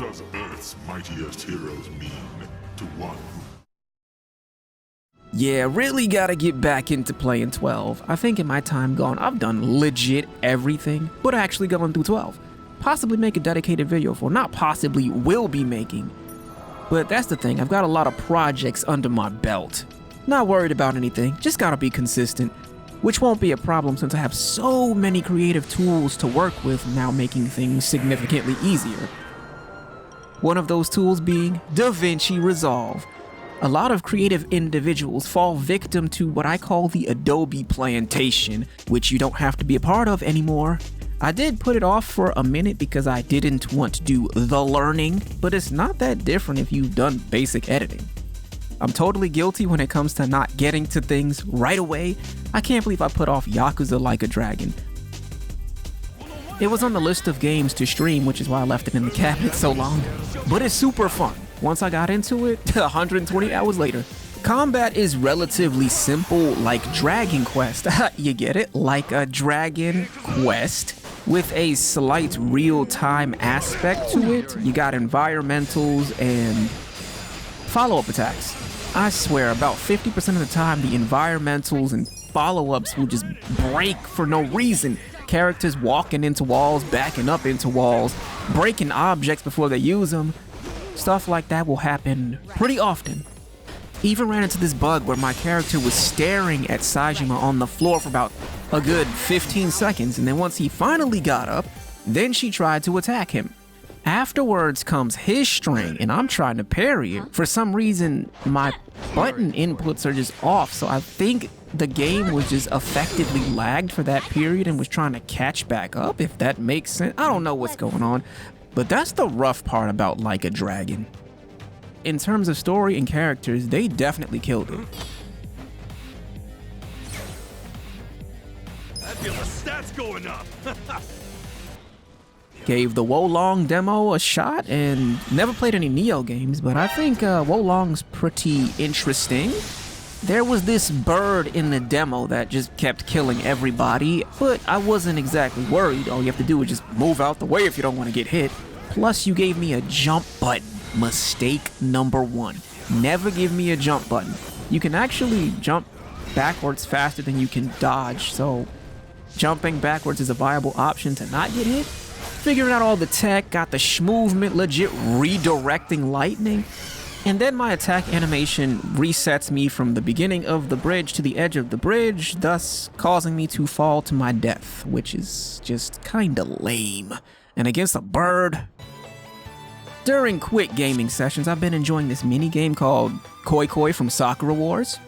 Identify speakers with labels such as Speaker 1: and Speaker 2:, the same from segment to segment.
Speaker 1: does Earth's mightiest heroes mean to one who...
Speaker 2: Yeah, really gotta get back into playing 12. I think in my time gone, I've done legit everything, but actually going through 12. Possibly make a dedicated video for, not possibly, will be making. But that's the thing, I've got a lot of projects under my belt. Not worried about anything, just gotta be consistent. Which won't be a problem since I have so many creative tools to work with now, making things significantly easier. One of those tools being DaVinci Resolve. A lot of creative individuals fall victim to what I call the Adobe plantation, which you don't have to be a part of anymore. I did put it off for a minute because I didn't want to do the learning, but it's not that different if you've done basic editing. I'm totally guilty when it comes to not getting to things right away. I can't believe I put off Yakuza Like a Dragon. It was on the list of games to stream, which is why I left it in the cabinet so long. But it's super fun. Once I got into it, 120 hours later. Combat is relatively simple, like Dragon Quest. You get it? Like a Dragon Quest, with a slight real-time aspect to it. You got environmentals and follow-up attacks. I swear, about 50% of the time, the environmentals and follow-ups will just break for no reason. Characters walking into walls, backing up into walls, breaking objects before they use them. Stuff like that will happen pretty often. Even ran into this bug where my character was staring at Saejima on the floor for about a good 15 seconds, and then once he finally got up, then she tried to attack him. Afterwards comes his string, and I'm trying to parry it. For some reason, my button inputs are just off, so I think the game was just effectively lagged for that period and was trying to catch back up, if that makes sense. I don't know what's going on, but that's the rough part about Like a Dragon. In terms of story and characters, they definitely killed it.
Speaker 3: I feel the stats going up.
Speaker 2: Gave the Wolong demo a shot and never played any Neo games, but I think Wolong's pretty interesting. There was this bird in the demo that just kept killing everybody, but I wasn't exactly worried. All you have to do is just move out the way if you don't want to get hit. Plus, you gave me a jump button. Mistake number one. Never give me a jump button. You can actually jump backwards faster than you can dodge, so jumping backwards is a viable option to not get hit. Figuring out all the tech, got the movement, legit redirecting lightning. And then my attack animation resets me from the beginning of the bridge to the edge of the bridge, thus causing me to fall to my death, which is just kinda lame. And against a bird? During quick gaming sessions, I've been enjoying this minigame called Quwie from Sakura Wars.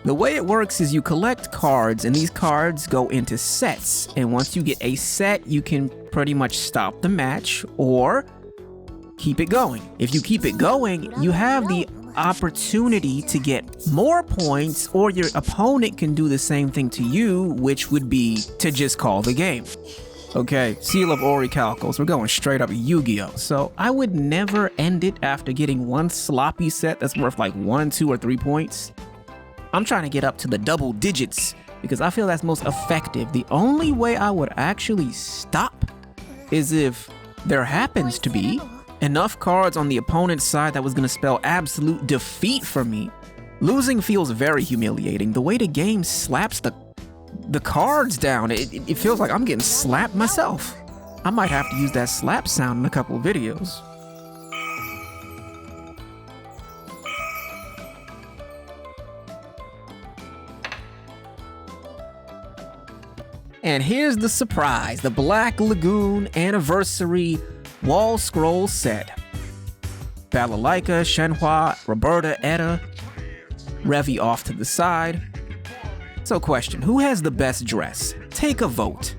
Speaker 2: The way it works is you collect cards, and these cards go into sets. And once you get a set, you can pretty much stop the match or keep it going. If you keep it going, you have the opportunity to get more points, or your opponent can do the same thing to you, which would be to just call the game. Okay, Seal of Orichalcos, we're going straight up Yu-Gi-Oh! So I would never end it after getting one sloppy set that's worth like 1, 2, or 3 points. I'm trying to get up to the double digits because I feel that's most effective. The only way I would actually stop is if there happens to be enough cards on the opponent's side that was going to spell absolute defeat for me. Losing feels very humiliating. The way the game slaps the cards down, it feels like I'm getting slapped myself. I might have to use that slap sound in a couple of videos. And here's the surprise, the Black Lagoon Anniversary Wall Scroll set. Balalaika, Shenhua, Roberta, Etta, Revi off to the side. So question, who has the best dress? Take a vote.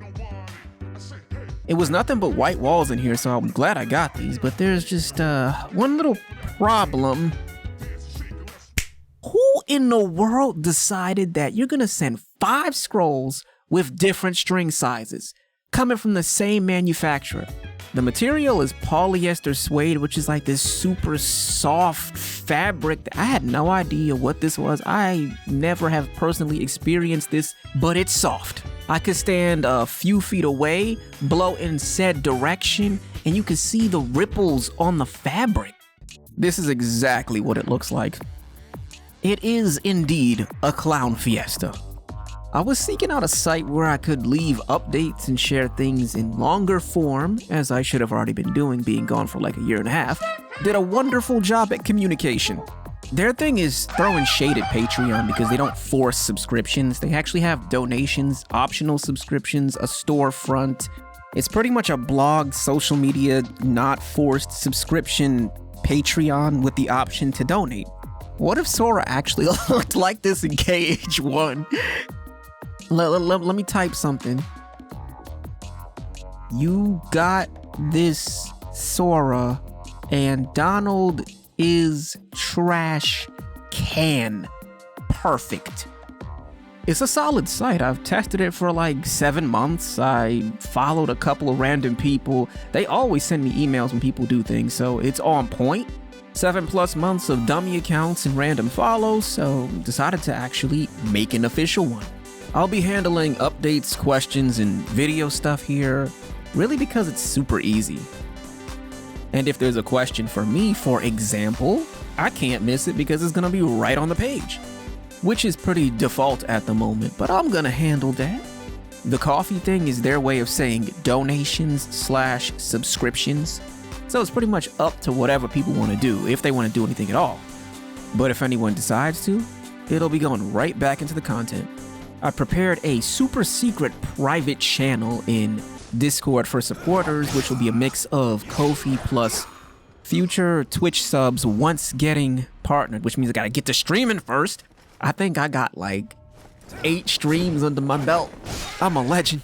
Speaker 2: It was nothing but white walls in here, so I'm glad I got these, but there's just one little problem. Who in the world decided that you're gonna send 5 scrolls with different string sizes, coming from the same manufacturer? The material is polyester suede, which is like this super soft fabric. I had no idea what this was. I never have personally experienced this, but it's soft. I could stand a few feet away, blow in said direction, and you can see the ripples on the fabric. This is exactly what it looks like. It is indeed a clown fiesta. I was seeking out a site where I could leave updates and share things in longer form, as I should have already been doing, being gone for like a year and a half. Did a wonderful job at communication. Their thing is throwing shade at Patreon because they don't force subscriptions. They actually have donations, optional subscriptions, a storefront. It's pretty much a blog, social media, not forced subscription Patreon with the option to donate. What if Sora actually looked like this in KH1? Let me type something. You got this, Sora, and Donald is trash can. Perfect. It's a solid site. I've tested it for like 7 months. I followed a couple of random people. They always send me emails when people do things, so it's on point. 7+ months of dummy accounts and random follows, so decided to actually make an official one. I'll be handling updates, questions, and video stuff here, really because it's super easy. And if there's a question for me, for example, I can't miss it because it's gonna be right on the page, which is pretty default at the moment, but I'm gonna handle that. The coffee thing is their way of saying donations/subscriptions, so it's pretty much up to whatever people want to do, if they want to do anything at all. But if anyone decides to, it'll be going right back into the content. I prepared a super secret private channel in Discord for supporters, which will be a mix of Ko-fi plus future Twitch subs once getting partnered, which means I gotta get to streaming first. I think I got like 8 streams under my belt. I'm a legend.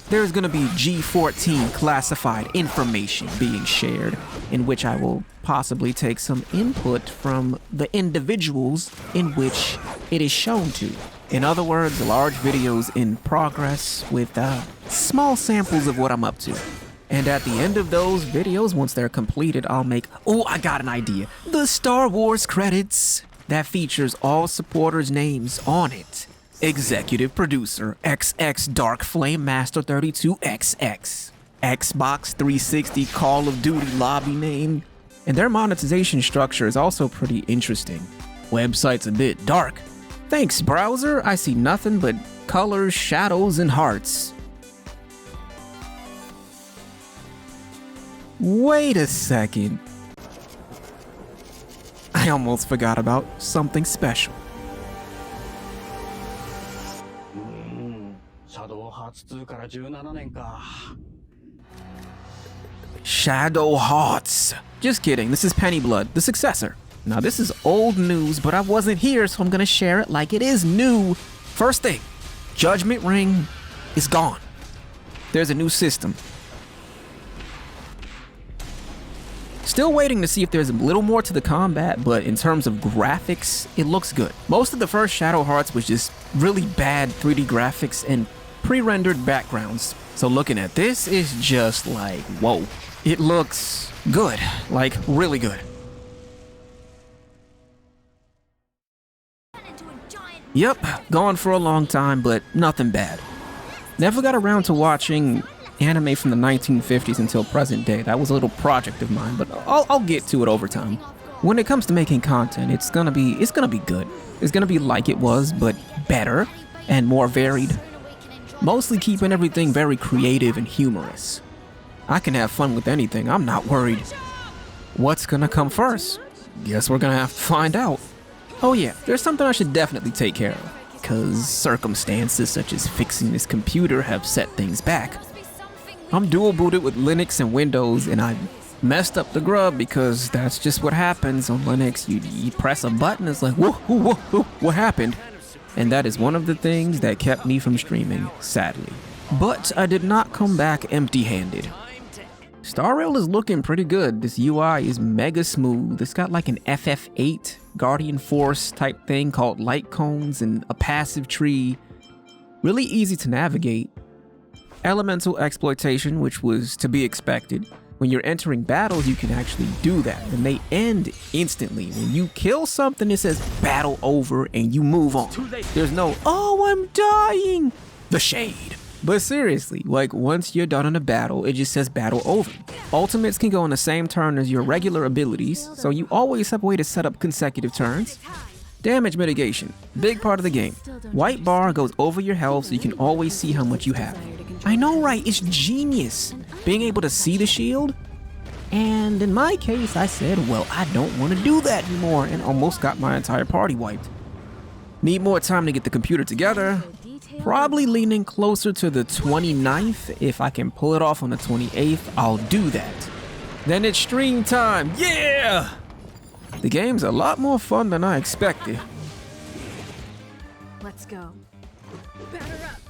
Speaker 2: There's gonna be G14 classified information being shared, in which I will possibly take some input from the individuals in which it is shown to. In other words, large videos in progress with small samples of what I'm up to. And at the end of those videos, once they're completed, I'll make, I got an idea, the Star Wars credits that features all supporters' names on it. Executive Producer, XX Dark Flame Master 32XX. Xbox 360 Call of Duty lobby name. And their monetization structure is also pretty interesting. Website's a bit dark. Thanks, browser. I see nothing but colors, shadows, and hearts. Wait a second. I almost forgot about something special. Shadow Hearts. Just kidding, this is Pennyblood, the successor. Now this is old news, but I wasn't here, so I'm gonna share it like it is new. First thing, Judgment Ring is gone. There's a new system. Still waiting to see if there's a little more to the combat, but in terms of graphics, it looks good. Most of the first Shadow Hearts was just really bad 3D graphics and pre-rendered backgrounds. So looking at this is just like, whoa. It looks good, like really good. Yep, gone for a long time, but nothing bad. Never got around to watching anime from the 1950s until present day. That was a little project of mine, but I'll get to it over time. When it comes to making content, it's gonna be good. It's gonna be like it was, but better and more varied. Mostly keeping everything very creative and humorous. I can have fun with anything, I'm not worried. What's gonna come first? Guess we're gonna have to find out. Oh yeah, there's something I should definitely take care of, because circumstances such as fixing this computer have set things back. I'm dual booted with Linux and Windows, and I messed up the grub because that's just what happens on Linux. You press a button, it's like, whoa, what happened? And that is one of the things that kept me from streaming, sadly. But I did not come back empty-handed. Star Rail is looking pretty good. This UI is mega smooth. It's got like an FF8 Guardian Force type thing called light cones and a passive tree. Really easy to navigate. elemental exploitation, which was to be expected. When you're entering battles, you can actually do that, and they end instantly. When you kill something, it says battle over, and you move on. There's no, oh, I'm dying. The shade. But seriously, like once you're done in a battle, it just says battle over. Ultimates can go on the same turn as your regular abilities, so you always have a way to set up consecutive turns. Damage mitigation, big part of the game. White bar goes over your health so you can always see how much you have. I know, right? It's genius. Being able to see the shield. And in my case, I said, well, I don't want to do that anymore, and almost got my entire party wiped. Need more time to get the computer together. Probably leaning closer to the 29th. If I can pull it off on the 28th, I'll do that. Then it's stream time. Yeah! The game's a lot more fun than I expected.
Speaker 4: Let's go. Batter up.